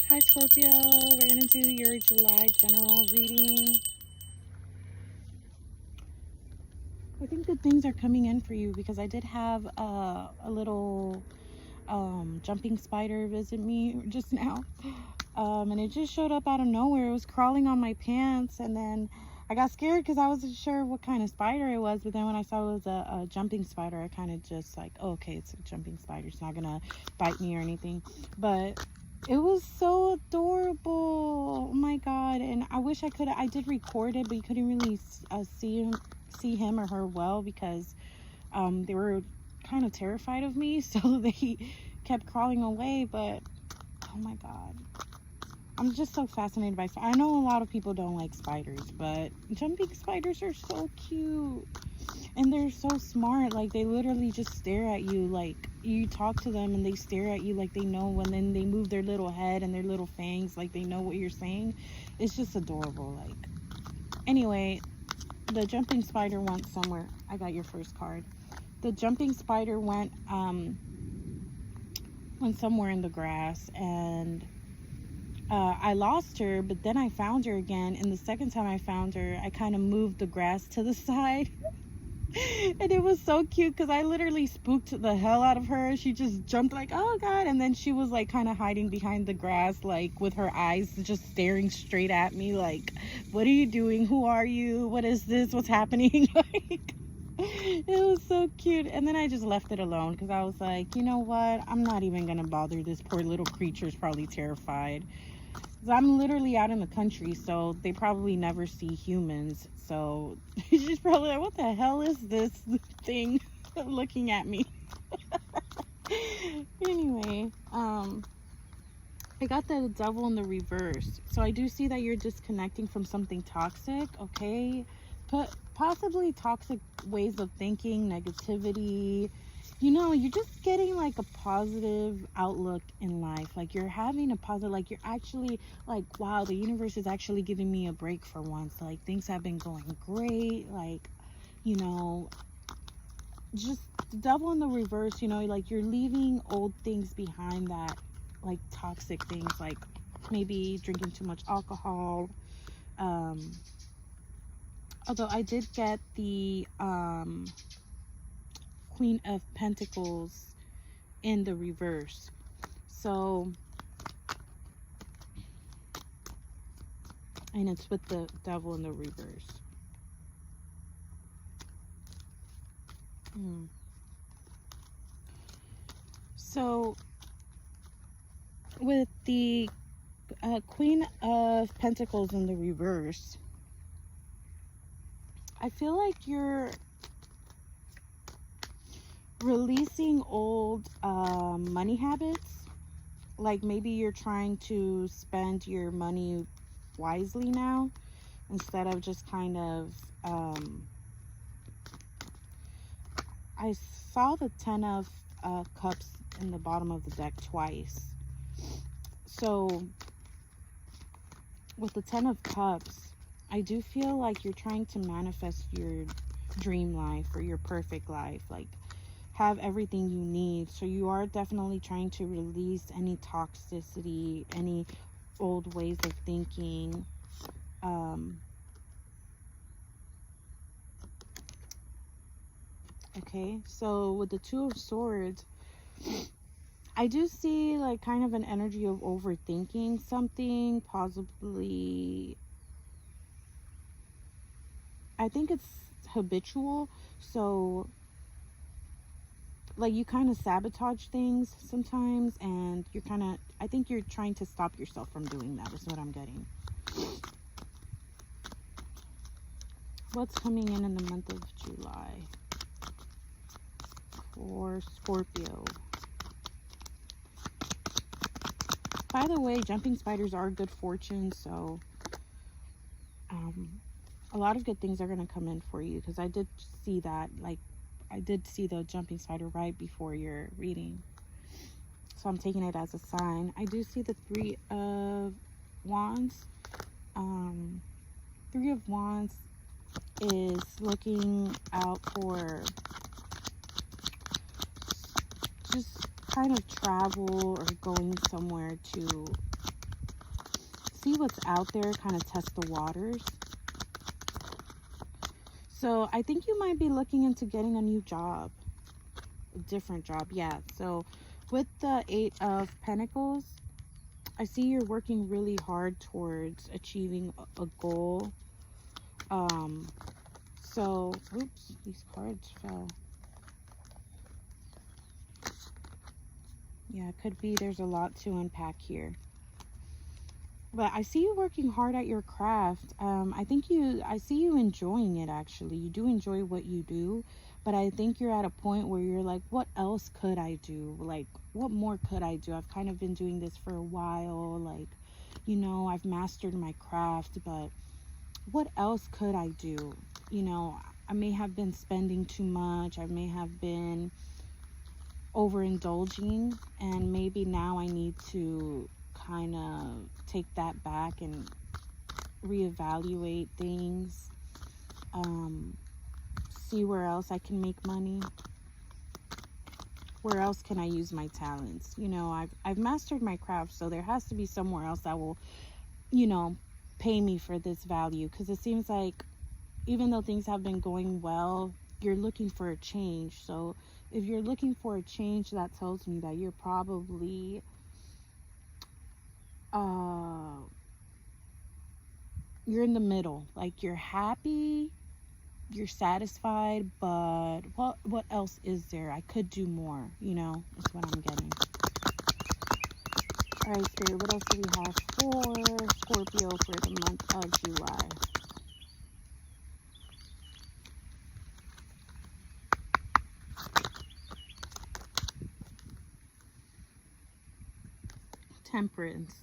Hi Scorpio, we're going to do your July general reading. I think good things are coming in for you because I did have a little jumping spider visit me just now. And it just showed up out of nowhere. It was crawling on my pants, and then I got scared because I wasn't sure what kind of spider it was. But then when I saw it was a jumping spider, I kind of just like, oh, okay, it's a jumping spider. It's not going to bite me or anything. But it was so adorable. Oh my God. And I wish I did record it, but you couldn't really see him or her well because they were kind of terrified of me. So they kept crawling away. But oh my God. I'm just so fascinated by spiders. I know a lot of people don't like spiders, but jumping spiders are so cute. And they're so smart. Like, they literally just stare at you. Like, you talk to them and they stare at you like they know. And then they move their little head and their little fangs like they know what you're saying. It's just adorable. Like, anyway, the jumping spider went somewhere. I got your first card. The jumping spider went somewhere in the grass, and I lost her, but then I found her again. And the second time I found her, I kind of moved the grass to the side. And it was so cute because I literally spooked the hell out of her. She just jumped like, oh God. And then she was like kind of hiding behind the grass, like with her eyes just staring straight at me like, what are you doing? Who are you? What is this? What's happening? Like, it was so cute. And then I just left it alone because I was like, you know what? I'm not even going to bother. This poor little creature is probably terrified. I'm literally out in the country, so they probably never see humans. So she's probably like, what the hell is this thing looking at me? Anyway, I got the devil in the reverse. So I do see that you're disconnecting from something toxic, okay? But possibly toxic ways of thinking, negativity. You know, you're just getting like a positive outlook in life. Like, you're having a positive, like, you're actually like, wow, the universe is actually giving me a break for once. Like, things have been going great. Like, you know, just the devil in the reverse, you know, like, you're leaving old things behind, that like toxic things, like maybe drinking too much alcohol. Although I did get the Queen of Pentacles in the reverse. So, and it's with the devil in the reverse. So, with the Queen of Pentacles in the reverse, I feel like you're releasing old money habits. Like, maybe you're trying to spend your money wisely now instead of just kind of I saw the 10 of cups in the bottom of the deck twice. So with the 10 of cups, I do feel like you're trying to manifest your dream life or your perfect life, like have everything you need. So you are definitely trying to release any toxicity, any old ways of thinking. Okay, so with the Two of Swords, I do see like kind of an energy of overthinking something, possibly. I think it's habitual. So like, you kind of sabotage things sometimes, and you're kind of, I think you're trying to stop yourself from doing that, is what I'm getting. What's coming in the month of July for Scorpio? By the way, jumping spiders are good fortune, so a lot of good things are going to come in for you, because I did see that, like, I did see the jumping spider right before your reading. So I'm taking it as a sign. I do see the Three of Wands. Three of Wands is looking out for just kind of travel or going somewhere to see what's out there, kind of test the waters. So I think you might be looking into getting a new job, a different job. Yeah. So with the 8 of Pentacles, I see you're working really hard towards achieving a goal. So, oops, these cards fell. Yeah, it could be there's a lot to unpack here. But I see you working hard at your craft. I see you enjoying it, actually. You do enjoy what you do, but I think you're at a point where you're like, what else could I do? Like, what more could I do? I've kind of been doing this for a while. Like, you know, I've mastered my craft, but what else could I do? You know, I may have been spending too much. I may have been overindulging, and maybe now I need to kind of take that back and reevaluate things, see where else I can make money, where else can I use my talents. You know, I've mastered my craft, so there has to be somewhere else that will, you know, pay me for this value, because it seems like even though things have been going well, you're looking for a change. So if you're looking for a change, that tells me that you're probably you're in the middle. Like, you're happy, you're satisfied, but what else is there? I could do more, you know, is what I'm getting. All right, Spirit, what else do we have for Scorpio for the month of July? Temperance.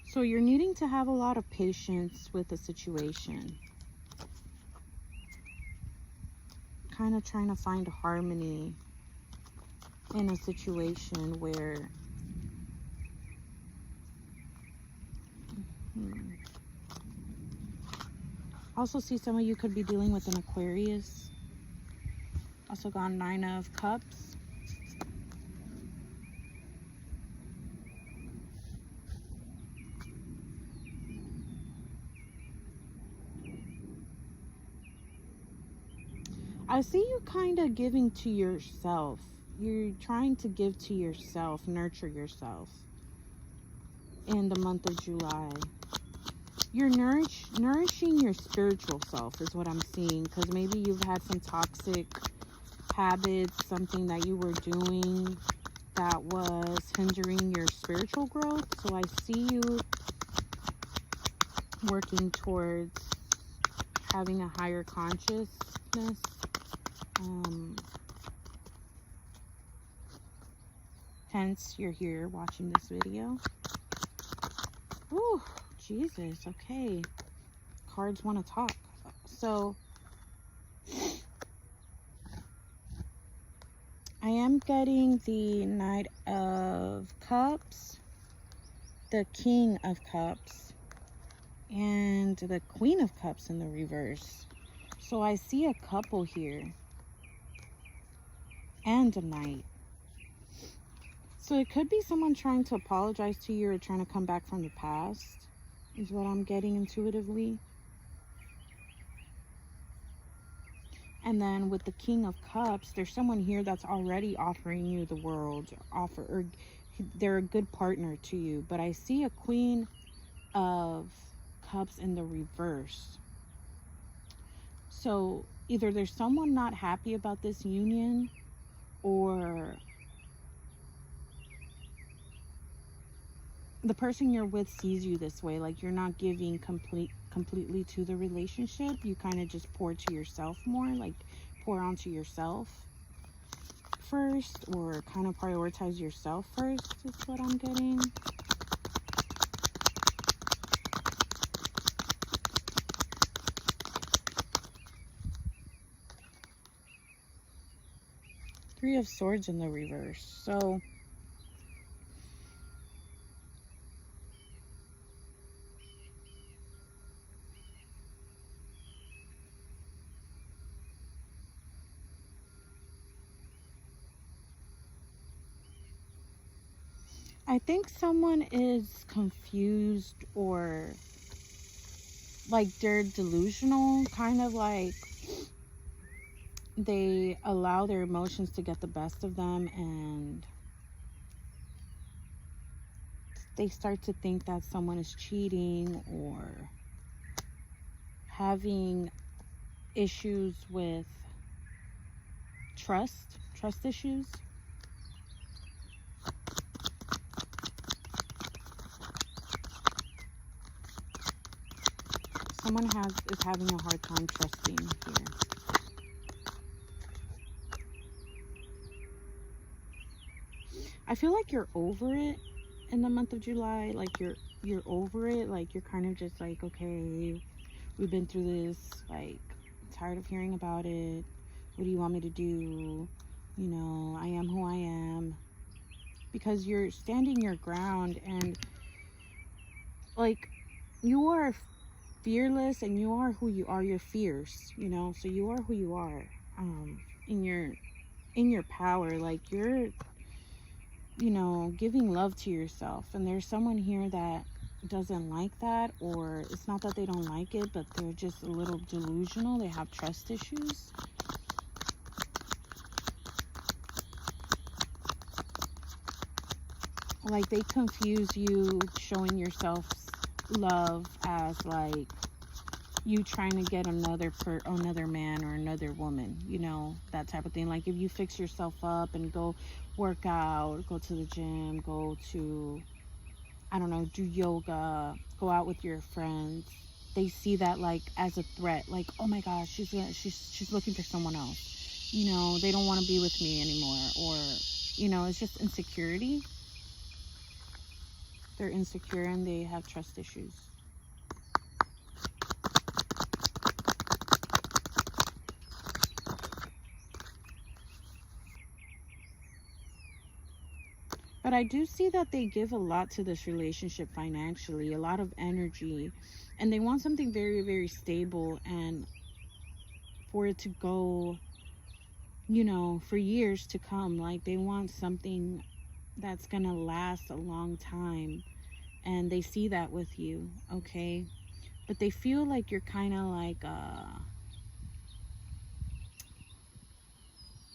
So you're needing to have a lot of patience with the situation. Kind of trying to find harmony in a situation where also see some of you could be dealing with an Aquarius. Also got 9 of Cups. I see you kind of giving to yourself. You're trying to give to yourself, nurture yourself in the month of July. You're nourishing your spiritual self is what I'm seeing, because maybe you've had some toxic habits, something that you were doing that was hindering your spiritual growth. So I see you working towards having a higher consciousness. Hence, you're here watching this video. Ooh, Jesus. Okay. Cards want to talk. So, I am getting the Knight of Cups, the King of Cups, and the Queen of Cups in the reverse. So I see a couple here and a knight. So it could be someone trying to apologize to you or trying to come back from the past, is what I'm getting intuitively. And then with the King of Cups, there's someone here that's already offering you the world, or they're a good partner to you. But I see a Queen of Cups in the reverse. So either there's someone not happy about this union, or the person you're with sees you this way. Like, you're not giving completely to the relationship. You kind of just pour to yourself more, like pour onto yourself first, or kind of prioritize yourself first is what I'm getting. Three of Swords in the reverse. So I think someone is confused, or like they're delusional, kind of like they allow their emotions to get the best of them, and they start to think that someone is cheating or having issues with trust issues. Someone is having a hard time trusting here. I feel like you're over it in the month of July. Like you're over it. Like you're kind of just like, okay, we've been through this. Like, I'm tired of hearing about it. What do you want me to do? You know, I am who I am. Because you're standing your ground, and like you are fearless, and you are who you are. You're fierce, you know, so you are who you are, in your power. Like you're, you know, giving love to yourself. And there's someone here that doesn't like that, or it's not that they don't like it, but they're just a little delusional. They have trust issues. Like they confuse you showing yourself love as like you trying to get another man or another woman, you know, that type of thing. Like if you fix yourself up and go work out, go to the gym, go to, I don't know, do yoga, go out with your friends, they see that like as a threat. Like, oh my gosh, she's looking for someone else, you know, they don't want to be with me anymore. Or, you know, it's just insecurity. They're insecure and they have trust issues. But I do see that they give a lot to this relationship financially, a lot of energy, and they want something very, very stable, and for it to go, you know, for years to come. Like they want something that's gonna last a long time, and they see that with you, okay? But they feel like you're kind of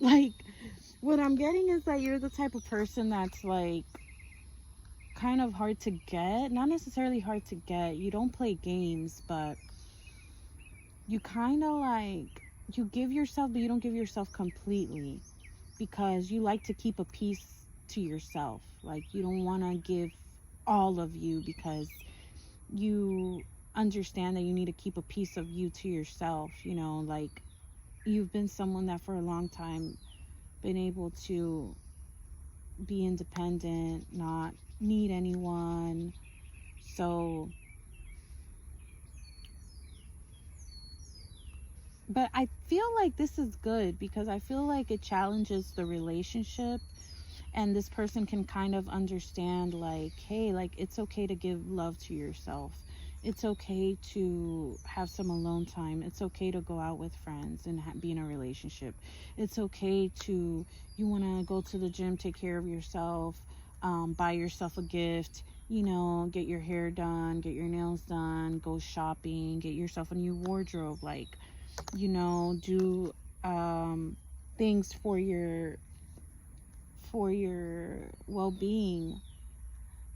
like what I'm getting is that you're the type of person that's like kind of hard to get. Not necessarily hard to get, you don't play games, but you kind of like, you give yourself, but you don't give yourself completely, because you like to keep a piece to yourself. Like you don't want to give all of you, because you understand that you need to keep a piece of you to yourself, you know. Like you've been someone that for a long time been able to be independent, not need anyone. So, but I feel like this is good, because I feel like it challenges the relationship, and this person can kind of understand like, hey, like it's okay to give love to yourself. It's okay to have some alone time. It's okay to go out with friends and be in a relationship. It's okay to, you want to go to the gym, take care of yourself, buy yourself a gift, you know, get your hair done, get your nails done, go shopping, get yourself a new wardrobe, like, you know, do things for your well-being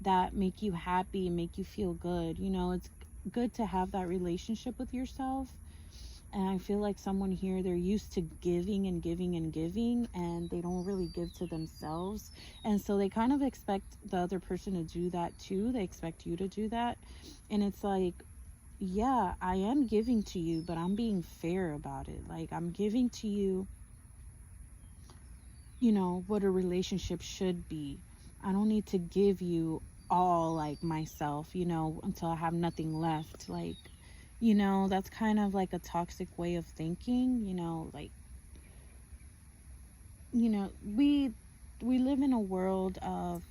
that make you happy and make you feel good. You know, it's good to have that relationship with yourself. And I feel like someone here, they're used to giving and giving and giving, and they don't really give to themselves. And so they kind of expect the other person to do that too. They expect you to do that. And it's like, yeah, I am giving to you, but I'm being fair about it. Like I'm giving to you, you know, what a relationship should be. I don't need to give you all like myself, you know, until I have nothing left. Like, you know, that's kind of like a toxic way of thinking, you know. Like, you know, we live in a world of,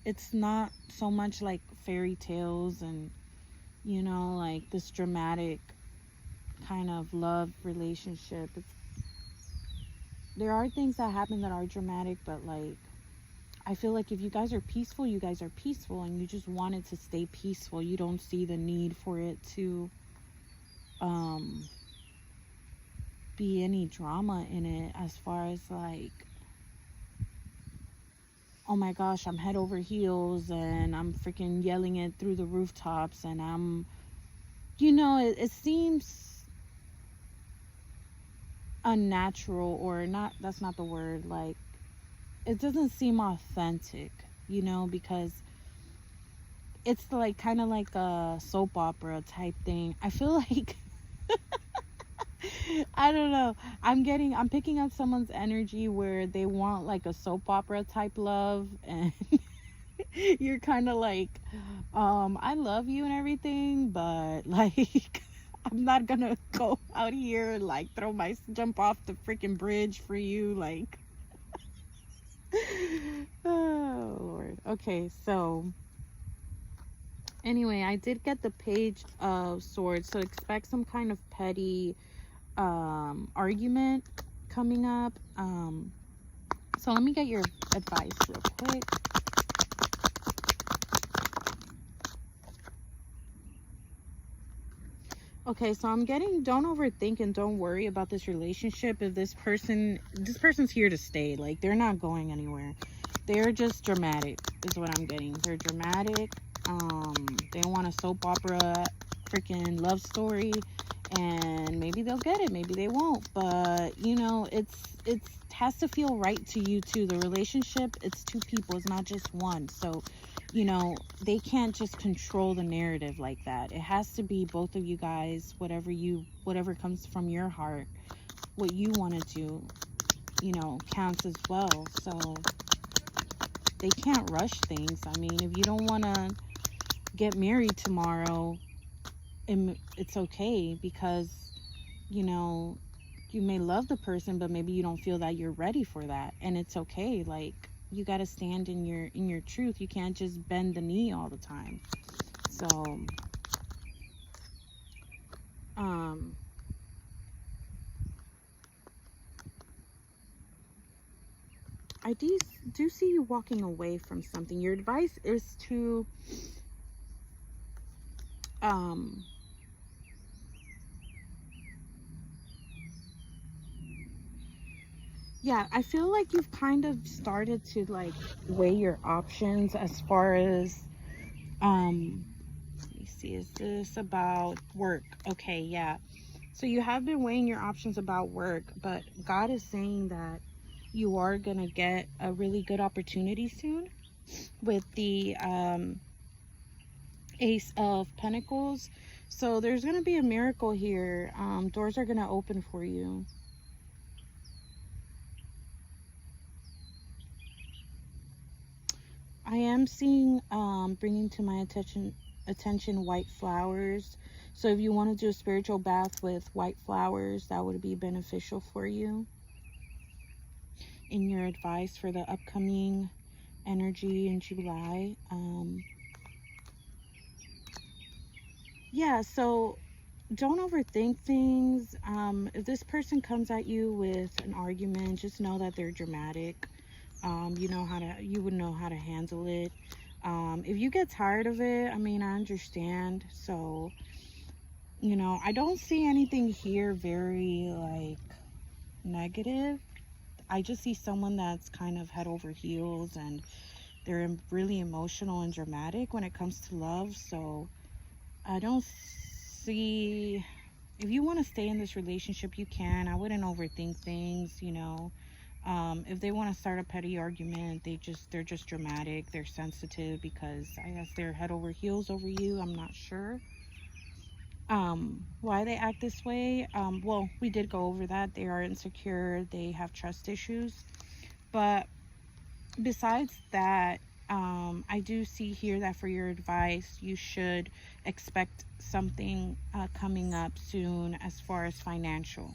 it's not so much like fairy tales and, you know, like this dramatic kind of love relationship. There are things that happen that are dramatic, but like I feel like if you guys are peaceful, you guys are peaceful, and you just want it to stay peaceful. You don't see the need for it to be any drama in it, as far as like, oh my gosh, I'm head over heels and I'm freaking yelling it through the rooftops, and I'm, you know, it seems unnatural, or not, that's not the word, like, it doesn't seem authentic, you know, because it's like kind of like a soap opera type thing. I feel like I don't know. I'm picking up someone's energy where they want like a soap opera type love, and you're kind of like, I love you and everything, but like, I'm not gonna go out here and like jump off the freaking bridge for you, like. Oh Lord. Okay, so anyway, I did get the Page of Swords, so expect some kind of petty argument coming up. So let me get your advice real quick. Okay, so I'm getting, don't overthink and don't worry about this relationship. If this person's here to stay, like, they're not going anywhere. They're just dramatic is what I'm getting. They're dramatic. They want a soap opera freaking love story, and maybe they'll get it, maybe they won't, but you know, it has to feel right to you too. The relationship, it's two people, it's not just one. So you know, they can't just control the narrative like that. It has to be both of you guys, whatever comes from your heart, what you want to do, you know, counts as well. So they can't rush things. I mean, if you don't want to get married tomorrow, it's okay, because, you know, you may love the person, but maybe you don't feel that you're ready for that, and it's okay. Like, you got to stand in your truth. You can't just bend the knee all the time. So I do see you walking away from something. Your advice is to yeah, I feel like you've kind of started to like weigh your options as far as let me see, is this about work? Okay, yeah. So you have been weighing your options about work, but God is saying that you are gonna get a really good opportunity soon with the Ace of Pentacles. So there's gonna be a miracle here. Doors are gonna open for you. I am seeing bringing to my attention white flowers. So if you want to do a spiritual bath with white flowers, that would be beneficial for you in your advice for the upcoming energy in July. Yeah, so don't overthink things. If this person comes at you with an argument, just know that they're dramatic. You would know how to handle it. If you get tired of it, I mean, I understand. So, you know, I don't see anything here very like negative. I just see someone that's kind of head over heels, and they're really emotional and dramatic when it comes to love. So I don't see, if you want to stay in this relationship, you can. I wouldn't overthink things, you know. If they want to start a petty argument, they're just dramatic, they're sensitive, because I guess they're head over heels over you. I'm not sure why they act this way. Well, we did go over that. They are insecure, they have trust issues, but besides that, I do see here that for your advice, you should expect something coming up soon as far as financial.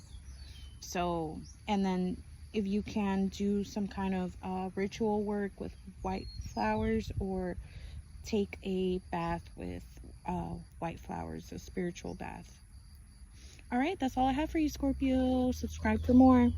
So, and then if you can do some kind of ritual work with white flowers, or take a bath with white flowers, a spiritual bath. All right, that's all I have for you, Scorpio. Subscribe for more.